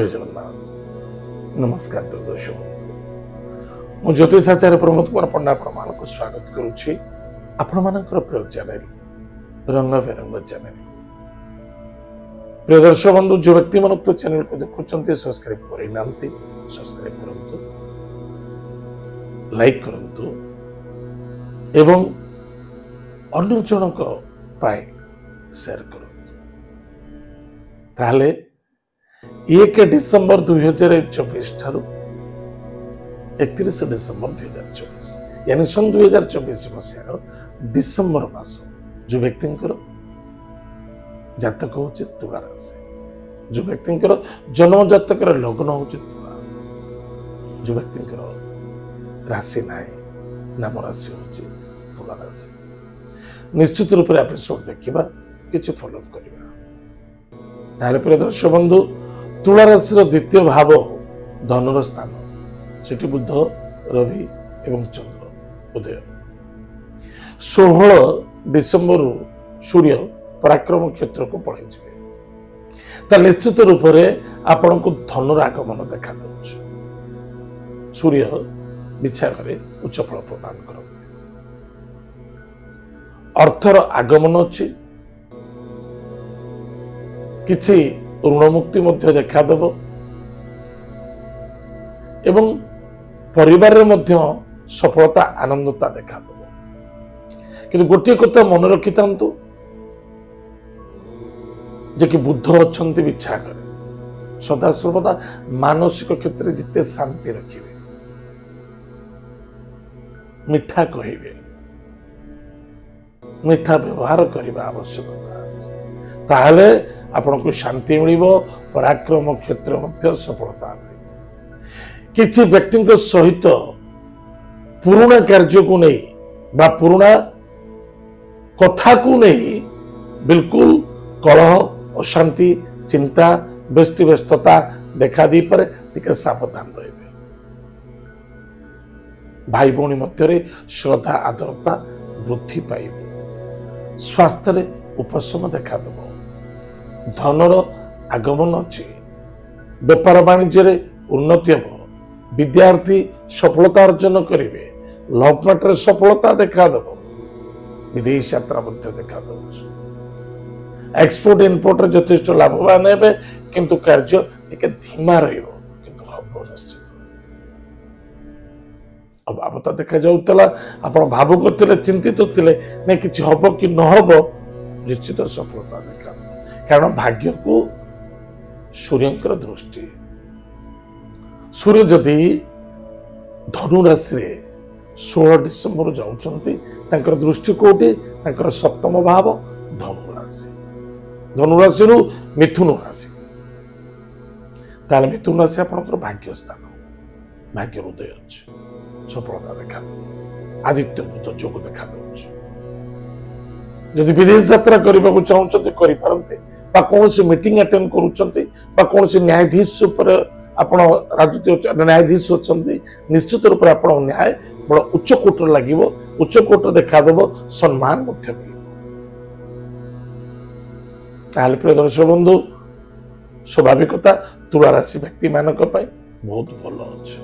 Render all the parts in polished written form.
जय जगन्नाथ। नमस्कार दर्शक, मु ज्योतिषाचार्य प्रमोद कुमार पंडा प्रमाण को स्वागत करुच्ची आपण मानकर प्रिय चैनल रंग बेरंग चैनल। प्रिय दर्शक बंधु, जो व्यक्ति मन चैनल को देखुं सब्सक्राइब करना सब्सक्राइब करंतु, लाइक करंतु एवं अन्य जनक पाए शेयर करंतु। ताहले 1 डिसेंबर 2024 ठारू 31 डिसेंबर 2024 यानी सन 2024 मसीहार डिसेंबर मास जो व्यक्ति जातक हूँ तुला राशि, जो व्यक्ति जन्म जातक लग्न हूँ तुला, जो व्यक्ति राशि ना नाम राशि हूँ तुला राशि। निश्चित रूप से एपिसोड देखा किसी फॉलोअप करवा। ताहले प्रिय दर्शक बंधु, तुला राशि द्वितीय भाव धनुर स्थान, सेठी बुध रवि एवं चंद्र उदय। 16 डिसेंबर सूर्य पराक्रम क्षेत्र को पड़े निश्चित रूप से आपण को धनुर आगमन देखा दौर। सूर्य बिछा घरे उच्च फल प्रदान करते, अर्थर आगमन अच्छी, किछि ऋण मुक्ति मध्य देखादेव एवं परिवार रे मध्य सफलता आनंदता देखादेव। किंतु गोटे कथा मन रखि थांतु जे कि बुद्ध अछंती बिछा करे सदा सर्वदा मानसिक क्षेत्र में जिते शांति रखिबे, मिठा कहिबे, मिठा व्यवहार करने आवश्यकता अछि। ताहले आपण को शांति मिल, पराक्रम क्षेत्र मध्य सफलता मिले। किसी व्यक्ति सहित पुराना कार्य को नहीं बा पुराना कथा को नहीं बिल्कुल कलह, अशांति, चिंता, व्यस्तता देखा दी पारे, टिके सावधान रहे। भाई भौणी मध्य श्रद्धा आदरता वृद्धि पाइब, स्वास्थ्य उपशम देखा देव, धनर आगमन अच्छी, व्यापार वाणिज्य उन्नति हम, विद्यार्थी सफलता अर्जन करेंगे, लव मैटर सफलता देखा देव, विदेश यात्रा देखा दे, एक्सपोर्ट इम्पोर्ट यथेष लाभवान है, किंतु कार्य टिके धीमा रहिबो, किंतु हबो निश्चित। अब बाबता देखा जाउतला, आपण भावुक थिले, चिंतित थिले, नै किछि हबो कि न हबो, निश्चित सफलता देखा, कारण भाग्य को सूर्यंकर दृष्टि। सूर्य जदि धनु राशि 16 डिसेंबर जाउछंती, तांकर दृष्टि कोठी, तांकर सप्तम भाव धनु राशि, धनु राशि मिथुन राशि। ताले मिथुन राशि आपनकर भाग्य स्थान, भाग्य उदय अछि, सफलता देखा, आदित्य बुध जोग देखा दउछि। जदि विदेश यात्रा करबा को चाहउछंती करि पारंते, बा कौन से मीटिंग अटेंड करूछंती, बा कौन से न्यायाधीश ऊपर आपण राजनीति न्यायाधीश होछंती, निश्चित रूप से आपण न्याय बड़ उच्च कोटर लागिवो, उच्च कोटर देखा देव, सम्मान मध्य मिलिबो। ताहले प्रिय दर्शक बंधु, स्वाभाविकता तुला राशि व्यक्ति मानक पाई बहुत भल अछि,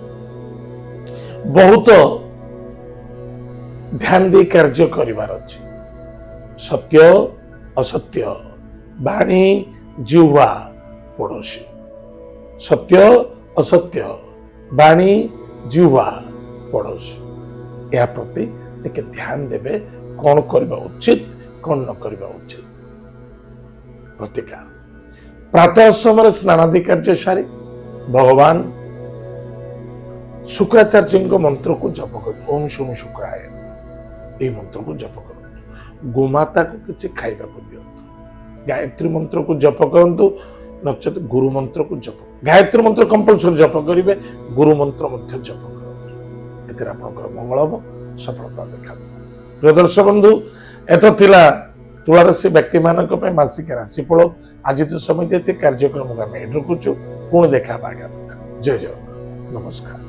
बहुत ध्यान दे कार्य करिवार अछि। सत्य असत्य, वाणी जिह्वा पड़ोशी, सत्य असत्य, वाणी जिह्वा पड़ोशी, या प्रति टिके ध्यान देवे, कौन करबा उचित कौन न करबा उचित। प्रतिकार प्रातः समय स्नानादि कार्य सारी भगवान शुक्राचार्य मंत्र को जप कर, ओम शुम शुक्राय ये मंत्र को जप कर, गोमाता को किसी खाइबा को दियंतु, गायत्री मंत्र को जप करंतु, नचेत गुरु मंत्र को जप, गायत्री मंत्र कंपलसरी जप करिवे, गुरु मंत्र मध्य जप करंतु, एतिर आपनकर मंगल हो, सफलता देखा। प्रिय दर्शक बंधु, एतो थिला तुला राशि व्यक्ति मानक पे मासिक राशिफल। आज तो समय कार्यक्रम को आम रखुचु, पुणी देखा। जय जगन्नाथ, नमस्कार।